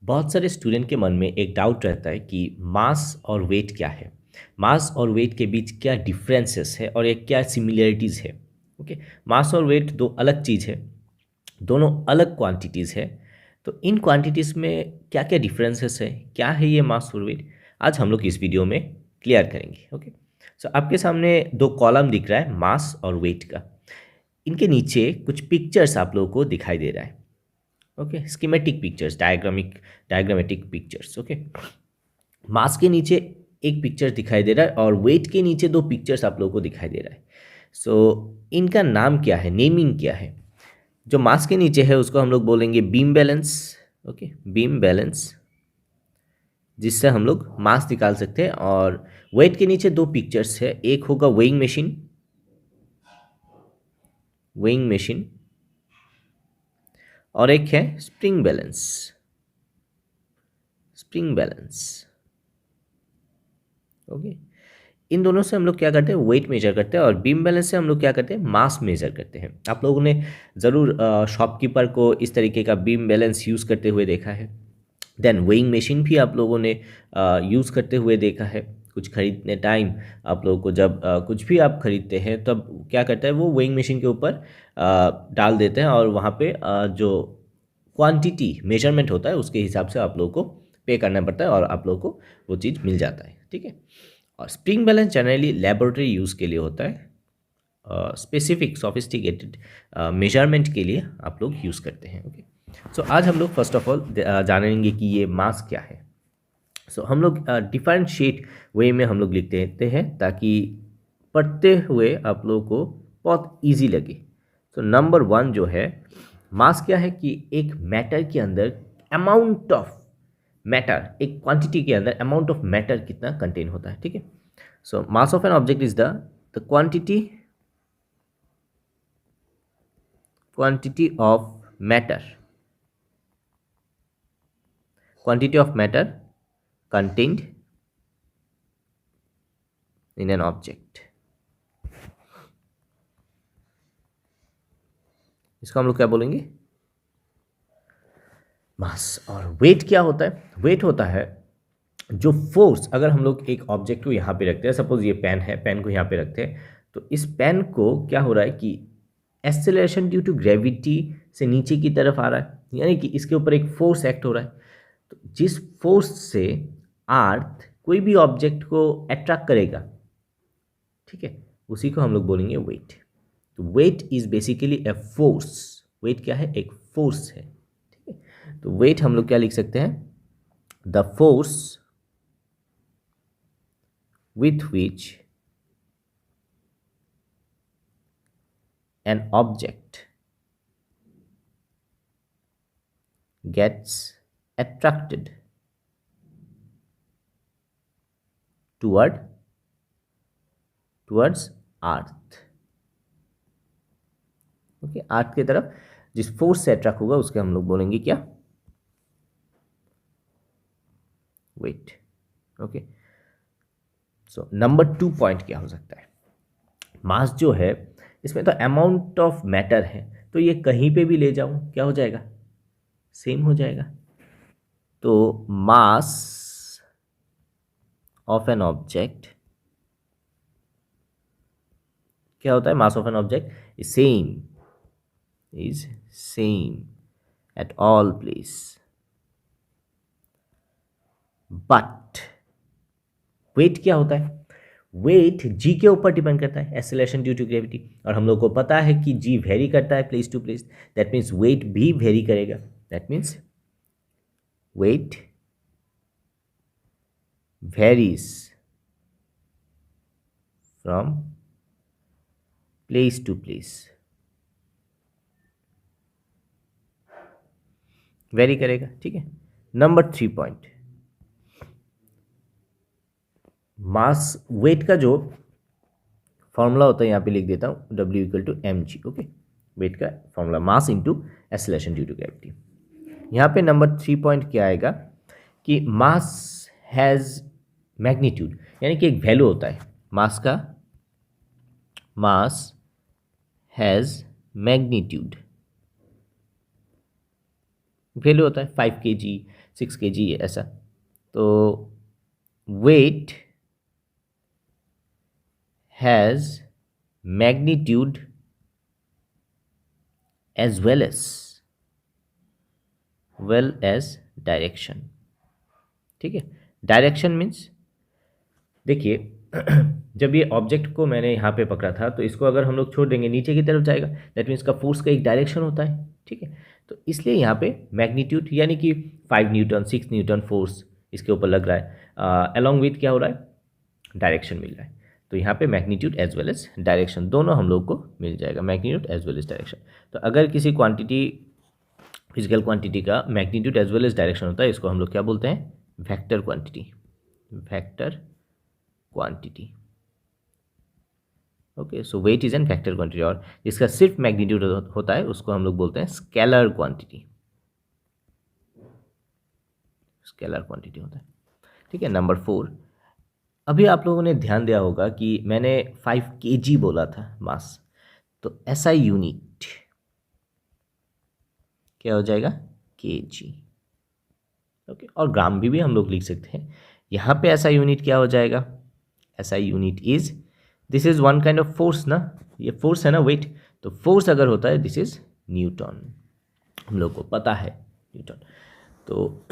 बहुत सारे स्टूडेंट के मन में एक डाउट रहता है कि मास और वेट क्या है। मास और वेट के बीच क्या डिफरेंसेस है और एक क्या सिमिलरिटीज़ है। ओके, मास और वेट दो अलग चीज़ है, दोनों अलग क्वांटिटीज़ है। तो इन क्वांटिटीज़ में क्या क्या डिफरेंसेस है, क्या है ये मास और वेट, आज हम लोग इस वीडियो में क्लियर करेंगे। ओके, सो आपके सामने दो कॉलम दिख रहा है मास और वेट का। इनके नीचे कुछ पिक्चर्स आप लोगों को दिखाई दे रहा है। Okay, schematic pictures, diagrammatic pictures. Okay, mass के नीचे एक पिक्चर दिखाई दे रहा है और वेट के नीचे दो पिक्चर्स आप लोगों को दिखाई दे रहा है। सो इनका नाम क्या है, नेमिंग क्या है। जो मास के नीचे है उसको हम लोग बोलेंगे beam balance. Okay, beam balance, जिससे हम लोग मास निकाल सकते हैं। और वेट के नीचे दो पिक्चर्स है, एक होगा वेइंग मशीन, वेइंग मशीन, और एक है spring balance, spring balance. Okay, इन दोनों से हम लोग क्या करते हैं, वेट मेजर करते हैं, और बीम बैलेंस से हम लोग क्या करते हैं, मास मेजर करते हैं। आप लोगों ने ज़रूर शॉपकीपर को इस तरीके का बीम बैलेंस यूज़ करते हुए देखा है। देन वेइंग मशीन भी आप लोगों ने यूज़ करते हुए देखा है। कुछ खरीदने टाइम आप लोगों को जब कुछ भी आप खरीदते हैं तब क्या करता है, वो वेइंग मशीन के ऊपर डाल देते हैं और वहाँ पे जो क्वांटिटी मेजरमेंट होता है उसके हिसाब से आप लोगों को पे करना पड़ता है और आप लोगों को वो चीज़ मिल जाता है। ठीक है, और spring balance generally laboratory use के लिए होता है, स्पेसिफिक सोफिस्टिकेटेड मेजरमेंट के लिए आप लोग यूज़ करते हैं। ओके, सो आज हम लोग फर्स्ट ऑफ ऑल जानेंगे कि ये मास क्या है। सो हम लोग डिफरेंशिएट वे में हम लोग लिखते रहते हैं ताकि पढ़ते हुए आप लोगों को बहुत इजी लगे। सो नंबर वन जो है, मास क्या है कि एक मैटर के अंदर अमाउंट ऑफ मैटर, एक क्वांटिटी के अंदर अमाउंट ऑफ मैटर कितना कंटेन होता है। ठीक है, so mass of an object is the quantity of matter, quantity of matter contained in an object। इसको हम लोग क्या बोलेंगे, मास। और वेट क्या होता है, वेट होता है जो फोर्स, अगर हम लोग एक ऑब्जेक्ट को यहाँ पे रखते हैं, सपोज ये पेन है, पेन को यहाँ पे रखते हैं, तो इस पेन को क्या हो रहा है कि एक्सेलरेशन ड्यू टू ग्रेविटी से नीचे की तरफ आ रहा है, यानी कि इसके ऊपर एक फोर्स एक्ट हो रहा है। तो जिस फोर्स से अर्थ कोई भी ऑब्जेक्ट को अट्रैक्ट करेगा, ठीक है, उसी को हम लोग बोलेंगे वेट। तो weight is basically a force. Weight क्या है, एक फोर्स है। ठीक है, तो वेट हम लोग क्या लिख सकते हैं, the force with which an object gets attracted towards earth. Okay, earth की तरफ जिस फोर्स से अट्रैक्ट होगा उसके हम लोग बोलेंगे क्या, weight. Okay, so number 2 point क्या हो सकता है, मास जो है इसमें तो अमाउंट ऑफ मैटर है, तो ये कहीं पे भी ले जाऊं क्या हो जाएगा, सेम हो जाएगा। तो मास ऑफ एन ऑब्जेक्ट क्या होता है, mass of an object is same at all place, but weight क्या होता है, वेट जी के ऊपर डिपेंड करता है, एक्सेलरेशन ड्यू टू ग्रेविटी, और हम लोग को पता है कि जी वेरी करता है place to place, that means weight भी वेरी करेगा। That means weight varies from place to place, vary करेगा। ठीक है, नंबर 3 पॉइंट, मास वेट का जो फॉर्मूला होता है यहाँ पे लिख देता हूँ, W equal to mg। Okay, weight का formula mass into acceleration due to gravity. यहाँ पे नंबर 3 पॉइंट क्या आएगा कि मास हैज़ मैग्नीट्यूड, यानी कि एक वैल्यू होता है मास का, मास हैज़ मैग्नीट्यूड। वैल्यू होता है 5 kg, 6 kg ऐसा। तो weight has magnitude as well as direction. ठीक है, डायरेक्शन मीन्स देखिए जब ये ऑब्जेक्ट को मैंने यहाँ पे पकड़ा था तो इसको अगर हम लोग छोड़ देंगे नीचे की तरफ जाएगा, दैट मीन्स का फोर्स का एक डायरेक्शन होता है। ठीक है, तो इसलिए यहाँ पे मैग्नीट्यूड यानी कि 5 न्यूटन 6 न्यूटन फोर्स इसके ऊपर लग रहा है, अलॉन्ग विथ क्या हो रहा है, डायरेक्शन मिल रहा है। तो यहाँ पे magnitude as well as direction दोनों हम लोग को मिल जाएगा, magnitude as well as direction. तो अगर किसी क्वांटिटी फिजिकल क्वांटिटी का magnitude as well as direction होता है, इसको हम लोग क्या बोलते हैं, vector quantity, vector quantity. Okay, so weight is an vector quantity. और जिसका सिर्फ मैग्नीट्यूड होता है उसको हम लोग बोलते हैं स्केलर क्वांटिटी, स्केलर क्वांटिटी होता है। ठीक है, नंबर 4, अभी आप लोगों ने ध्यान दिया होगा कि मैंने 5 kg बोला था मास, तो SI यूनिट क्या हो जाएगा, kg। ओके, और ग्राम भी हम लोग लिख सकते हैं। यहाँ पे SI यूनिट क्या हो जाएगा, SI unit is, this is one kind of force ना, ये फोर्स है ना, वेट। तो फोर्स अगर होता है दिस इज न्यूटन, हम लोग को पता है न्यूटन। तो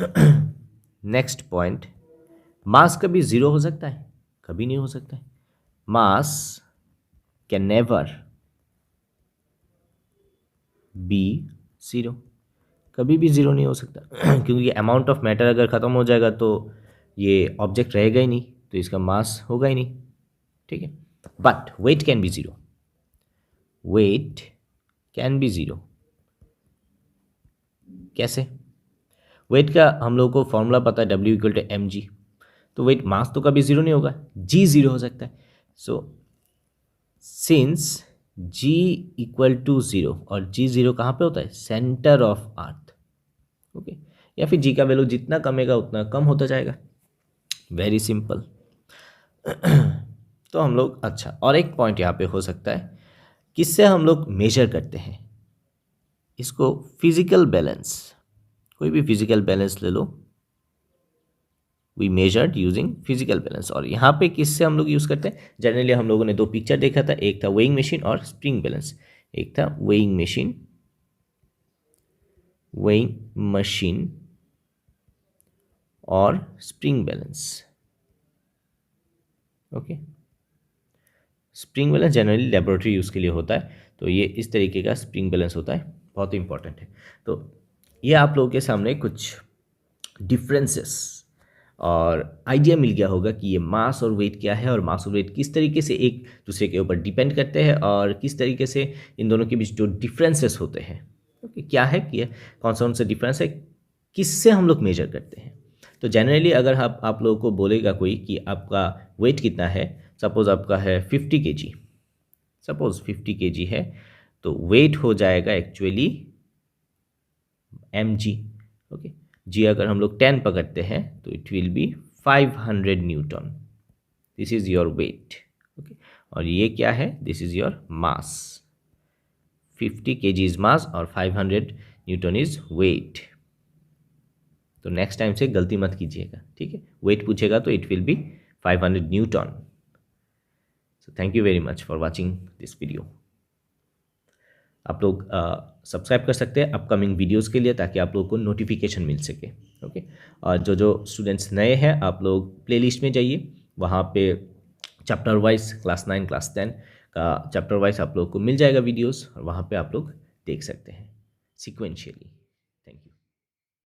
नेक्स्ट पॉइंट, मास कभी जीरो हो सकता है, कभी नहीं हो सकता है। मास कैन नेवर बी जीरो, कभी भी जीरो नहीं हो सकता क्योंकि अमाउंट ऑफ मैटर अगर ख़त्म हो जाएगा तो ये ऑब्जेक्ट रहेगा ही नहीं, तो इसका मास होगा ही नहीं। ठीक है, but weight can be zero, weight can be zero. कैसे, वेट का हम लोग को फॉर्मूला पता है, W = mg। तो वेट मास तो कभी जीरो नहीं होगा, g जीरो हो सकता है। सो सिंस g = 0 और g जीरो कहाँ पे होता है, सेंटर ऑफ अर्थ। ओके, या फिर g का वैल्यू जितना कमेगा उतना कम होता जाएगा, वेरी सिंपल। तो हम लोग, अच्छा और एक पॉइंट यहाँ पे हो सकता है, किससे हम लोग मेजर करते हैं इसको, फिजिकल बैलेंस, कोई भी फिजिकल बैलेंस ले लो, we measured using physical balance. और यहाँ पे किससे हम लोग यूज़ करते हैं, जनरली हम लोगों ने 2 पिक्चर देखा था, एक था वेइंग मशीन और स्प्रिंग बैलेंस। एक था वेइंग मशीन, वेइंग मशीन और spring balance. Okay, spring balance generally laboratory use के लिए होता है, तो ये इस तरीके का स्प्रिंग बैलेंस होता है, बहुत इंपॉर्टेंट है। तो ये आप लोगों के सामने कुछ डिफरेंसेस और आइडिया मिल गया होगा कि ये मास और वेट क्या है, और मास और वेट किस तरीके से एक दूसरे के ऊपर डिपेंड करते हैं, और किस तरीके से इन दोनों के बीच जो डिफरेंसेस होते हैं, ओके, क्या है कि कौन सा डिफरेंस है, किससे हम लोग मेजर करते हैं। तो जनरली अगर आप लोगों को बोलेगा कोई कि आपका वेट कितना है, सपोज आपका है 50 kg, सपोज 50 kg है, तो वेट हो जाएगा एक्चुअली mg। ओके, जी अगर हम लोग 10 पकड़ते हैं तो it will be 500 Newton, this is your weight. Okay, और ये क्या है, this is your mass, 50 kg is mass और 500 न्यूटन इज वेट। तो नेक्स्ट टाइम से गलती मत कीजिएगा, ठीक है, वेट पूछेगा तो it will be 500 Newton. So thank you very much for watching this video. आप लोग सब्सक्राइब कर सकते हैं अपकमिंग वीडियोस के लिए, ताकि आप लोगों को नोटिफिकेशन मिल सके। ओके, और जो स्टूडेंट्स नए हैं आप लोग प्लेलिस्ट में जाइए, वहाँ पे चैप्टर वाइज क्लास 9 क्लास 10 का चैप्टर वाइज आप लोग को मिल जाएगा वीडियोस, और वहाँ पे आप लोग देख सकते हैं सिक्वेंशियली।